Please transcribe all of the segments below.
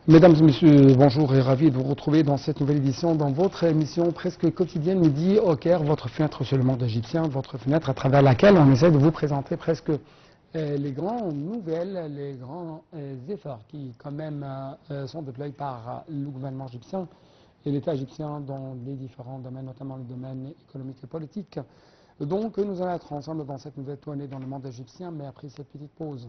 Mesdames et messieurs, bonjour et ravi de vous retrouver dans cette nouvelle édition, dans votre émission presque quotidienne Midi au Caire, votre fenêtre sur le monde égyptien, votre fenêtre à travers laquelle on essaie de vous présenter presque les grandes nouvelles, les grands efforts qui quand même sont déployés par le gouvernement égyptien et l'État égyptien dans les différents domaines, notamment le domaine économique et politique. Donc nous allons être ensemble dans cette nouvelle tournée dans le monde égyptien, mais après cette petite pause.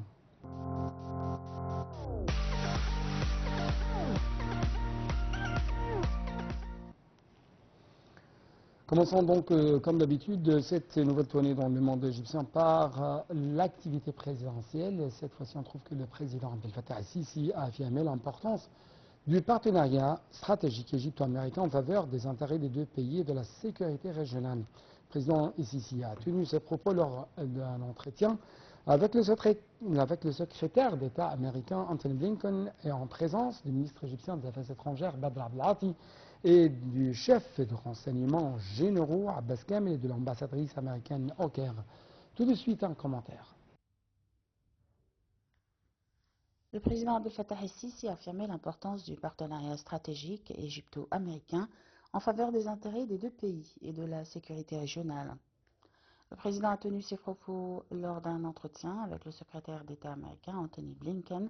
Commençons donc, comme d'habitude, cette nouvelle tournée dans le monde égyptien par l'activité présidentielle. Cette fois-ci, on trouve que le président Abdel Fattah el-Sisi a affirmé l'importance du partenariat stratégique égypto-américain en faveur des intérêts des deux pays et de la sécurité régionale. Le président el-Sisi a tenu ses propos lors d'un entretien avec le secrétaire d'État américain Anthony Blinken et en présence du ministre égyptien des Affaires étrangères Badr Abdelati et du chef de renseignement généraux Abbas Kamel et de l'ambassadrice américaine au Caire. Tout de suite un commentaire. Le président Abdel Fattah el-Sisi a affirmé l'importance du partenariat stratégique égypto-américain en faveur des intérêts des deux pays et de la sécurité régionale. Le président a tenu ses propos lors d'un entretien avec le secrétaire d'État américain Anthony Blinken,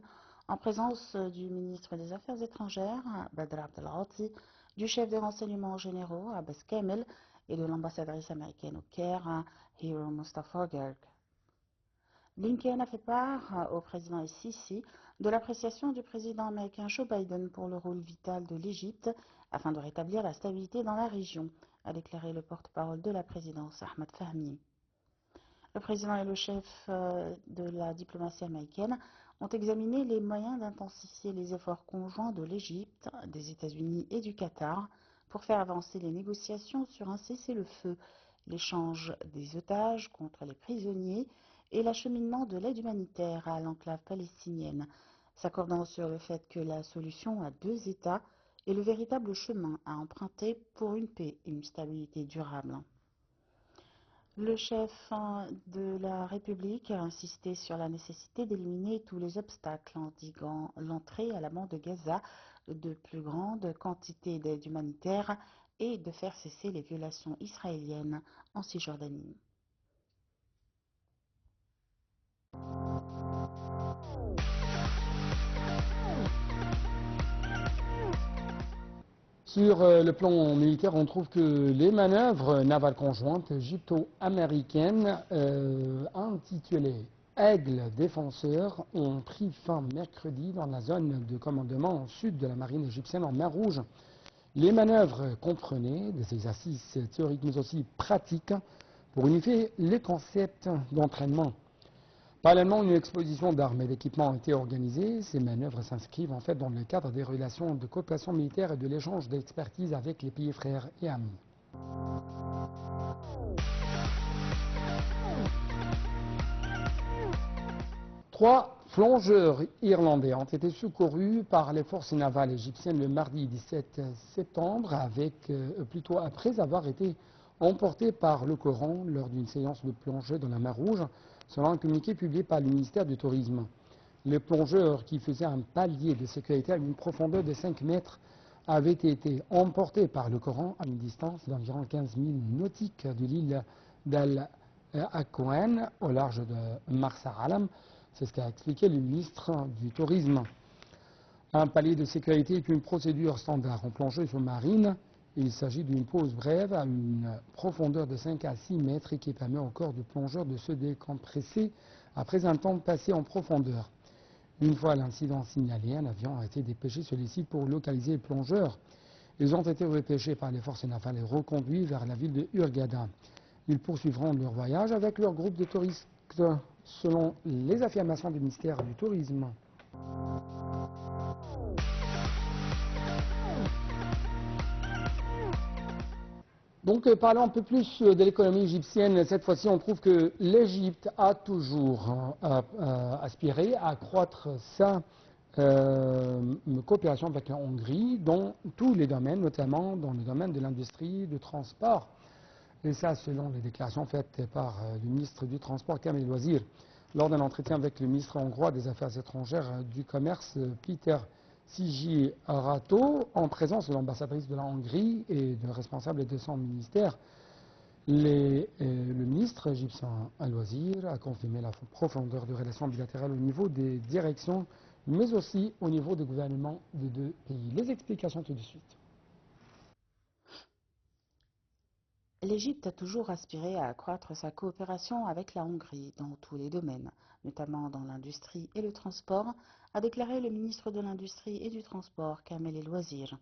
en présence du ministre des Affaires étrangères Badr Abdelati, du chef des renseignements généraux Abbas Kamel et de l'ambassadrice américaine au Caire Hero Mustafa Gerg. Blinken a fait part au président el-Sisi de l'appréciation du président américain Joe Biden pour le rôle vital de l'Égypte afin de rétablir la stabilité dans la région, a déclaré le porte-parole de la présidence Ahmed Fahmy. Le président et le chef de la diplomatie américaine ont examiné les moyens d'intensifier les efforts conjoints de l'Égypte, des États-Unis et du Qatar pour faire avancer les négociations sur un cessez-le-feu, l'échange des otages contre les prisonniers et l'acheminement de l'aide humanitaire à l'enclave palestinienne, s'accordant sur le fait que la solution à deux États est le véritable chemin à emprunter pour une paix et une stabilité durable. Le chef de la République a insisté sur la nécessité d'éliminer tous les obstacles endiguant l'entrée à la bande de Gaza de plus grandes quantités d'aide humanitaire et de faire cesser les violations israéliennes en Cisjordanie. Sur le plan militaire, on trouve que les manœuvres navales conjointes égypto-américaines intitulées Aigle défenseur ont pris fin mercredi dans la zone de commandement sud de la marine égyptienne en mer Rouge. Les manœuvres comprenaient des exercices théoriques mais aussi pratiques pour unifier les concepts d'entraînement. Parallèlement, une exposition d'armes et d'équipements a été organisée. Ces manœuvres s'inscrivent en fait dans le cadre des relations de coopération militaire et de l'échange d'expertise avec les pays frères et amis. Trois plongeurs irlandais ont été secourus par les forces navales égyptiennes le mardi 17 septembre, plutôt après avoir été emportés par le courant lors d'une séance de plongée dans la mer Rouge, selon un communiqué publié par le ministère du Tourisme. Les plongeurs qui faisaient un palier de sécurité à une profondeur de 5 mètres avaient été emportés par le courant à une distance d'environ 15 000 nautiques de l'île d'Al Akouane au large de Marsa Alam. C'est ce qu'a expliqué le ministre du Tourisme. Un palier de sécurité est une procédure standard en plongée sous-marine. Il s'agit d'une pause brève à une profondeur de 5 à 6 mètres et qui permet au corps du plongeur de se décompresser après un temps passé en profondeur. Une fois l'incident signalé, un avion a été dépêché sur les sites pour localiser les plongeurs. Ils ont été repêchés par les forces navales et reconduits vers la ville de Hurghada. Ils poursuivront leur voyage avec leur groupe de touristes, selon les affirmations du ministère du Tourisme. Donc parlons un peu plus de l'économie égyptienne. Cette fois-ci, on trouve que l'Égypte a toujours aspiré à accroître sa coopération avec la Hongrie dans tous les domaines, notamment dans le domaine de l'industrie, du transport. Et ça, selon les déclarations faites par le ministre du Transport, Kamel Wazir, lors d'un entretien avec le ministre hongrois des Affaires étrangères du Commerce, Peter Sigi Arato, en présence de l'ambassadrice de la Hongrie et de responsables de son ministère. Le ministre égyptien Al-Wazir a confirmé la profondeur de relations bilatérales au niveau des directions, mais aussi au niveau des gouvernements des deux pays. Les explications tout de suite. L'Égypte a toujours aspiré à accroître sa coopération avec la Hongrie dans tous les domaines, notamment dans l'industrie et le transport, a déclaré le ministre de l'Industrie et du Transport, Kamel El-Wazir.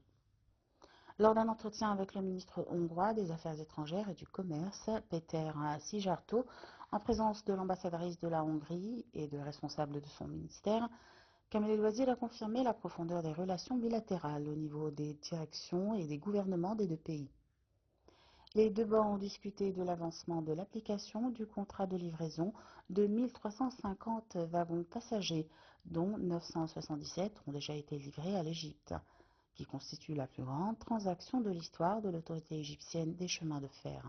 Lors d'un entretien avec le ministre hongrois des Affaires étrangères et du Commerce, Péter Szijjártó, en présence de l'ambassadrice de la Hongrie et de responsables de son ministère, Kamel El-Wazir a confirmé la profondeur des relations bilatérales au niveau des directions et des gouvernements des deux pays. Les deux bancs ont discuté de l'avancement de l'application du contrat de livraison de 1350 wagons passagers, dont 977 ont déjà été livrés à l'Égypte, qui constitue la plus grande transaction de l'histoire de l'autorité égyptienne des chemins de fer.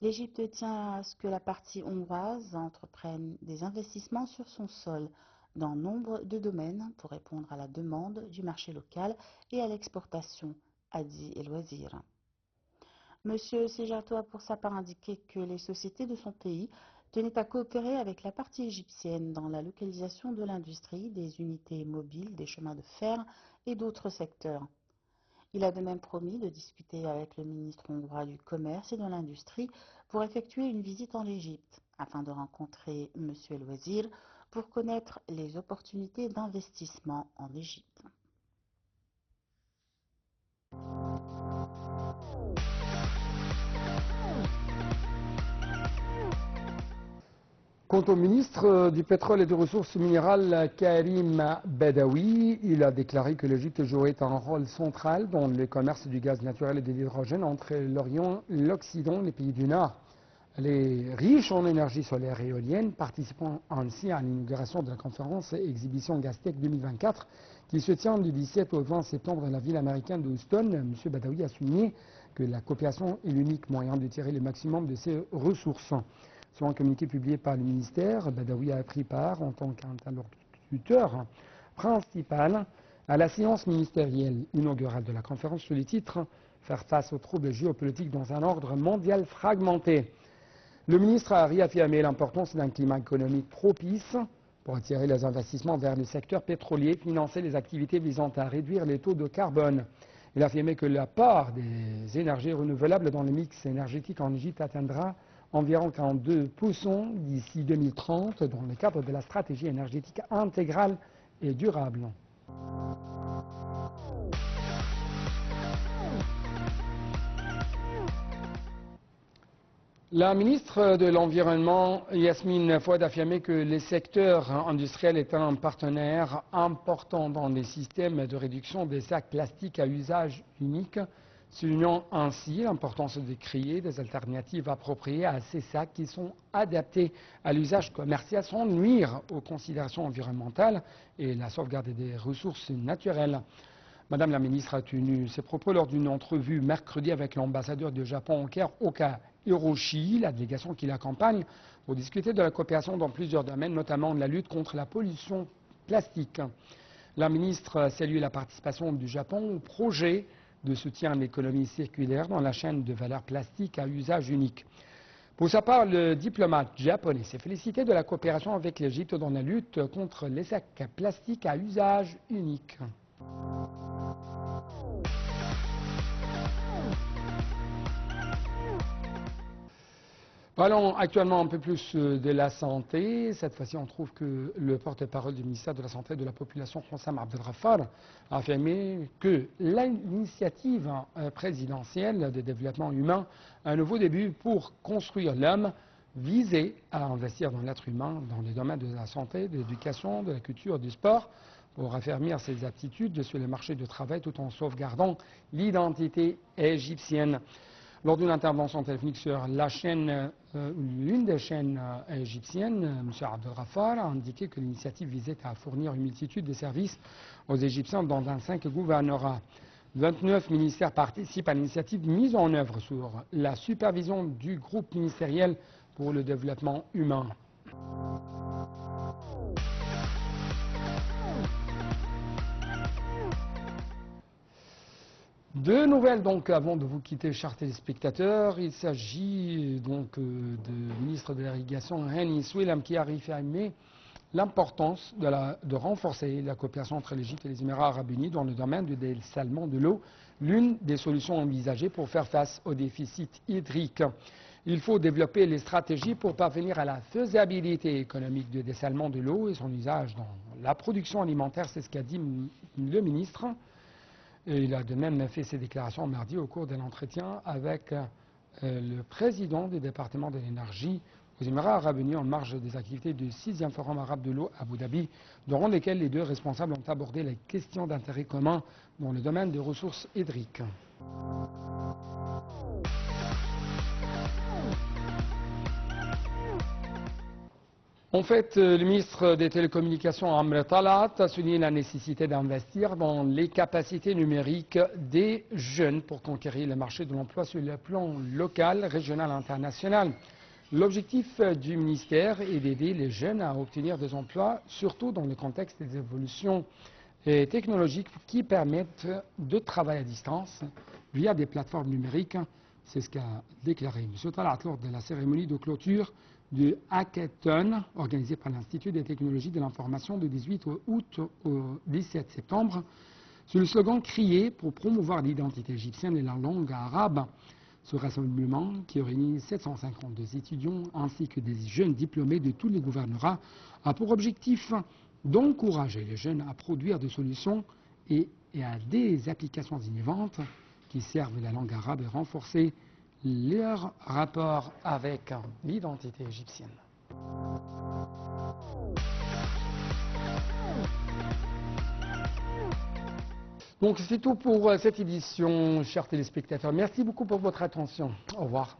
L'Égypte tient à ce que la partie hongroise entreprenne des investissements sur son sol dans nombre de domaines pour répondre à la demande du marché local et à l'exportation, a dit El-Wazir. M. Szijjártó a pour sa part indiqué que les sociétés de son pays tenaient à coopérer avec la partie égyptienne dans la localisation de l'industrie, des unités mobiles, des chemins de fer et d'autres secteurs. Il a de même promis de discuter avec le ministre hongrois du Commerce et de l'Industrie pour effectuer une visite en Égypte, afin de rencontrer M. El-Wazir pour connaître les opportunités d'investissement en Égypte. Quant au ministre du pétrole et des ressources minérales, Karim Badawi, il a déclaré que l'Égypte jouerait un rôle central dans le commerce du gaz naturel et de l'hydrogène entre l'Orient, l'Occident et les pays du Nord. Les riches en énergie solaire et éolienne, participant ainsi à l'inauguration de la conférence Exhibition Gastech 2024 qui se tient du 17 au 20 septembre dans la ville américaine de Houston, M. Badawi a souligné que la coopération est l'unique moyen de tirer le maximum de ces ressources. Selon un communiqué publié par le ministère, Badawi a pris part en tant qu'interlocuteur principal à la séance ministérielle inaugurale de la conférence sous le titre « Faire face aux troubles géopolitiques dans un ordre mondial fragmenté ». Le ministre a réaffirmé l'importance d'un climat économique propice pour attirer les investissements vers le secteur pétrolier, financer les activités visant à réduire les taux de carbone. Il a affirmé que la part des énergies renouvelables dans le mix énergétique en Égypte atteindra environ 42% d'ici 2030 dans le cadre de la stratégie énergétique intégrale et durable. La ministre de l'Environnement, Yasmine Fouad, a affirmé que le secteur industriel est un partenaire important dans les systèmes de réduction des sacs plastiques à usage unique, soulignant ainsi l'importance de créer des alternatives appropriées à ces sacs qui sont adaptés à l'usage commercial sans nuire aux considérations environnementales et la sauvegarde des ressources naturelles. Madame la ministre a tenu ses propos lors d'une entrevue mercredi avec l'ambassadeur du Japon au Caire, Oka Hiroshi, la délégation qui l'accompagne, pour discuter de la coopération dans plusieurs domaines, notamment la lutte contre la pollution plastique. La ministre a salué la participation du Japon au projet de soutien à l'économie circulaire dans la chaîne de valeur plastique à usage unique. Pour sa part, le diplomate japonais s'est félicité de la coopération avec l'Égypte dans la lutte contre les sacs plastiques à usage unique. Parlons actuellement un peu plus de la santé. Cette fois-ci, on trouve que le porte-parole du ministère de la Santé et de la Population, Hossam Abdelghafar, a affirmé que l'initiative présidentielle de développement humain, un nouveau début pour construire l'homme, visait à investir dans l'être humain dans les domaines de la santé, de l'éducation, de la culture, du sport, pour affermir ses aptitudes sur le marché du travail tout en sauvegardant l'identité égyptienne. Lors d'une intervention téléphonique sur la chaîne, l'une des chaînes égyptiennes, M. Abdelghafar a indiqué que l'initiative visait à fournir une multitude de services aux Égyptiens dans 25 gouvernorats. 29 ministères participent à l'initiative mise en œuvre sous la supervision du groupe ministériel pour le développement humain. Deux nouvelles donc avant de vous quitter, chers téléspectateurs. Il s'agit donc du ministre de l'Irrigation, Hani Souilem, qui a réaffirmé l'importance de renforcer la coopération entre l'Égypte et les Émirats arabes unis dans le domaine du dessalement de l'eau, l'une des solutions envisagées pour faire face au déficit hydrique. Il faut développer les stratégies pour parvenir à la faisabilité économique du dessalement de l'eau et son usage dans la production alimentaire, c'est ce qu'a dit le ministre. Et il a de même fait ses déclarations mardi au cours d'un entretien avec le président du département de l'énergie aux Émirats arabes unis en marge des activités du 6e Forum arabe de l'eau à Abu Dhabi, durant lesquelles les deux responsables ont abordé les questions d'intérêt commun dans le domaine des ressources hydriques. En fait, le ministre des Télécommunications, Amr Talat, a souligné la nécessité d'investir dans les capacités numériques des jeunes pour conquérir le marché de l'emploi sur le plan local, régional et international. L'objectif du ministère est d'aider les jeunes à obtenir des emplois, surtout dans le contexte des évolutions technologiques qui permettent de travailler à distance via des plateformes numériques. C'est ce qu'a déclaré M. Talat lors de la cérémonie de clôture du hackathon organisé par l'Institut des technologies de l'information du 18 août au 17 septembre. Sous le slogan « Crier pour promouvoir l'identité égyptienne et la langue arabe », ce rassemblement, qui réunit 752 étudiants ainsi que des jeunes diplômés de tous les gouvernorats, a pour objectif d'encourager les jeunes à produire des solutions et à des applications innovantes qui servent la langue arabe et renforcer leur rapport avec l'identité égyptienne. Donc c'est tout pour cette édition, chers téléspectateurs. Merci beaucoup pour votre attention. Au revoir.